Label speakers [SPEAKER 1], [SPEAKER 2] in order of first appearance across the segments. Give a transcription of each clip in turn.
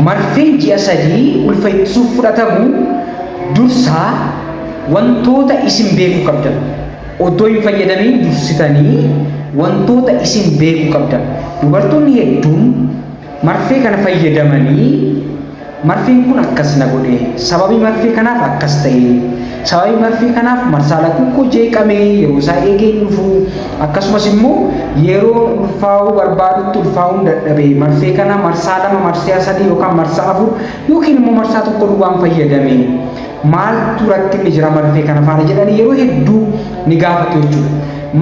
[SPEAKER 1] marfeen ji'a sadii ulfa ittisuuf fudhatamu dursaa wantoota isin beekuu qabdan odoo hin fayyadamiin dursitanii wantoota isin beekuu qabdan. Dubartoonni hedduun marfee kana fayyadamanii marfeen kun akkas na godhe sababii marfee kanaaf akkas ta'e sababii marfee kanaaf marsaa laguu koo jeeqamee yeroo isaa eegee dhufu akkasumas immoo yeroo ulfaa'uu barbaadutti ulfaa'uu dadhabee marfee kana marsaa 2 marsaa 3 yookaan marsaa 4 yookiin immoo marsaa 1 duwwaan fayyadamee maaltu rakkinni jira marfee kana faana jedhanii yeroo hedduu ni gaafatu jechuudha.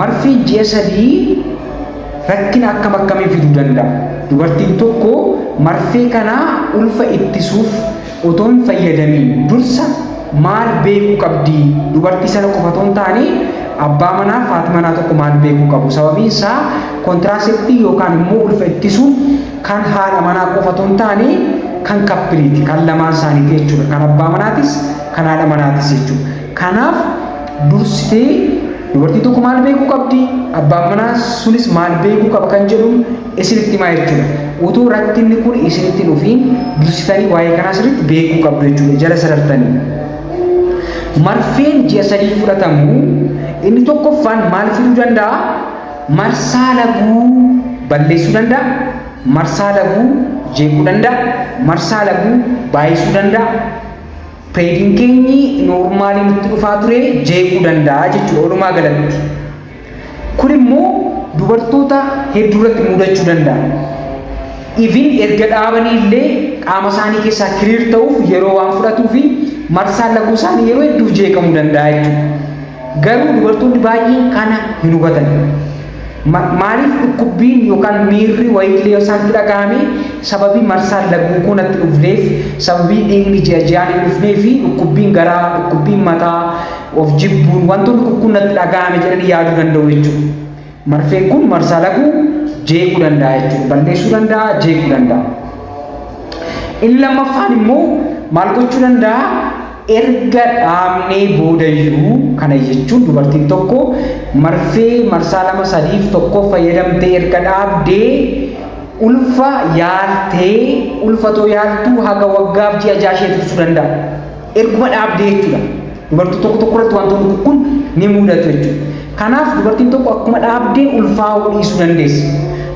[SPEAKER 1] Marfee ji'a sadii rakkina akkam akkamii fiduu danda'a? Dubartiin tokko marfee kana ulfa ittisuuf otoo hin fayyadamiin dursa maal beekuu qabdi? Dubartii sana qofa otoo hin taane abbaa manaa fi haati manaa tokko maal beekuu qabu? Sababiin isaa kontiraaseeptii yookaan immoo ulfa ittisuu kan haadha manaa qofa otoo hin taane kan kappiliiti kan lamaan isaaniiti jechuudha. Kan abbaa manaatis kan haadha manaatis jechuudha. Kanaaf dursitee dubartii tokko maal beekuu qabdi? Abbaan manaa sunis maal beekuu qaba kan jedhuun isinitti himaa jechuudha. Utoo rakkinni kun isinitti dhufiin dursitanii waa'ee kanaa sirriitti beekuu qabdu jechuudha jala sarartanii. Marfeen ji'a sadii fudhatamu inni tokkoffaan maal fiduu danda'a? Marsaa laguu balleessuu danda'a. Marsaa laguu jeequu danda'a. Marsaa laguu baay'isuu danda'a. Peediin keenyi noormaaliin itti dhufaa ture jeequu danda'a jechuudha walumaa galatti. Kun immoo dubartoota hedduu irratti mudachuu danda'a. Even erga dhaabanii illee qaama isaanii keessaa kiriir ta'uuf yeroo waan fudhatuu fi marsaan laguu isaanii yeroo hedduuf jeeqamuu danda'a jechuudha. Garuu dubartoonni baay'een kana hin hubatan. Maaliif dhukkubbiin yookaan miirri wayiilee isaanitti dhagahame sababii marsaan laguu kun itti dhufneef sababii dhiigni ji'aan hin dhufnee fi dhukkubbiin garaa dhukkubbiin mataa of jibbuun wantoonni kun itti dhagahame jedhanii yaaduu danda'u jechuudha. Marfeen kun marsaa laguu jeequu danda'a jechuudha. Balleessuu danda'a, jeequu danda'a. Inni lammaffaan immoo maal gochuu danda'a? Erga dhaabnee boodayyuu kana jechuun dubartiin tokko marfee marsaa 2 3 tokko fayyadamtee erga dhaabdee ulfa yaaltee ulfatoo yaaltuu haga waggaaf ji'a 6 ishee tursuu danda'a. Erguma dhaabdee jechuudha. Dubartii tokko irratti wantoonni kun ni mudatu jechuudha. Kanaaf dubartiin tokko akkuma dhaabdee ulfaa'uu dhiisuu dandeessi.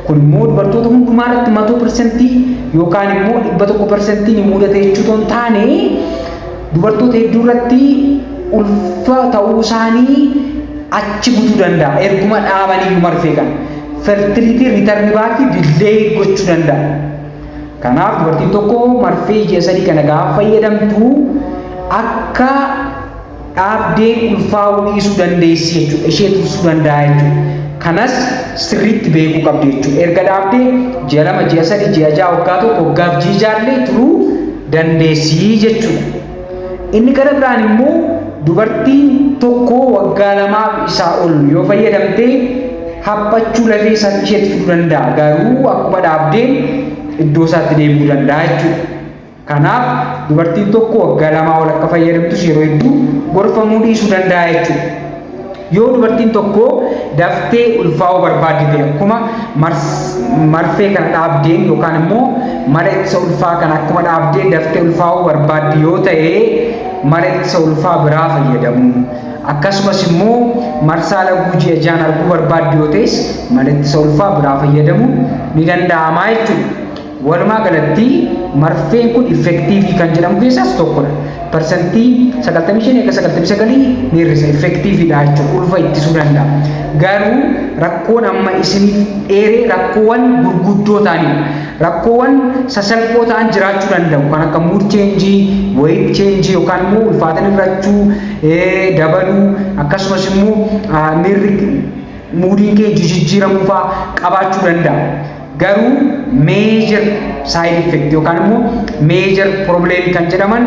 [SPEAKER 1] Kun immoo dubartoota hundumaa irratti 100% yookaan immoo 100% ni mudata jechuudha hin taane dubartoota hedduu irratti ulfa ta'uu isaanii achi butuu danda'a. Erguma dhaabanii marfee kana fertilitii riitarni baakii dillee gochuu danda'a. Kanaaf dubartiin tokko marfee ji'a sadii kana gaafa fayyadamtu akka dhaabdeen ulfaa'uu dhiisuu dandeessi jechuudha. Ishee tursuu danda'a jechuudha. Kanas sirriitti beekuu qabdi jechuudha. Erga dhaabdee ji'a 2 ji'a 3 ji'a 6 waggaa tokko waggaaf ji'a 6 turuu dandeessi jechuudha. Inni gara biraan immoo dubartiin tokko waggaa 2 isaa ol yoo fayyadamtee haphachuu lafee isaatti isheetti fiduu danda'a. Garuu akkuma dhaabdeen iddoo isaatti deebi'uu danda'a jechuudha. Kanaaf dubartiin tokko waggaa 2 ol akka fayyadamtus yeroo hedduu gorfamuu dhiisuu danda'a jechuudha. Yoo dubartiin tokko daftee ulfaa'uu barbaadde akkuma marfee kana dhaabdeen yookaan immoo mala ittisa ulfaa kana akkuma dhaabdee daftee ulfaa'uu barbaadde yoo ta'e mala ittisa ulfaa biraa fayyadamu. Akkasumas immoo marsaa laguu ji'a 6 arguu barbaadde yoo ta'es mala ittisa ulfaa biraa fayyadamu ni danda'ama jechuudha. Walumaa galatti marfeen kun effektiivii kan jedhamu keessaas tokkodha. Parsantii 95 akka 99 ni hir'isa effektiiviidha jechuudha. Ulfa ittisuu danda'a. Garuu rakkoon amma isiniif dheeree rakkoowwan gurguddoo ta'anii rakkoowwan sasalphoo ta'an jiraachuu danda'u. Kan akka mood change, weight change yookaan immoo ulfaatina hir'achuu, dabaluu akkasumas immoo miirri muudiin kee jijjiiramuu fa'aa qabaachuu danda'a. Garuu major side effect yookaan immoo major problem kan jedhaman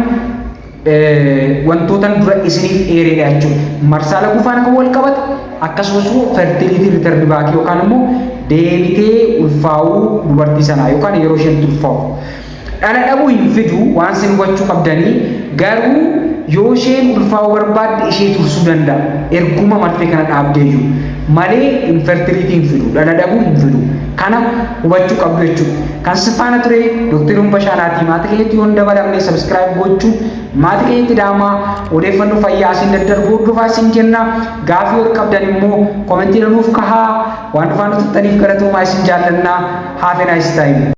[SPEAKER 1] wantoota dura isiniif dheereedha jechuudha. Marsaa laguu faana kan wal qabatu akkasumas fertility return back yookaan immoo deebitee ulfaa'uu dubartii sanaa yookaan yeroo isheen ulfaa'u. Dhala dhabuu hin fidu waan isin hubachuu qabdanii garuu yoo isheen ulfaa'uu barbaadde ishee tursuu danda'a erguma marfee kana dhaabdeeyyuu malee infertility hin fidu dhala dhabuu hin fidu kana hubachuu qabdu jechuudha. Kan sifaana ture Dr. Bashaanaati maatii keenyatti yoo dabalamne subscribe gochuun maatii keenyatti daamaa odeeffannoo fayyaa isin daddarbu hordofaa isin jenna. Gaafii ol qabdan immoo komentii nuuf kahaa waan dhufaan tuttaniif galatoomaa isin jaallanna. Have a nice time.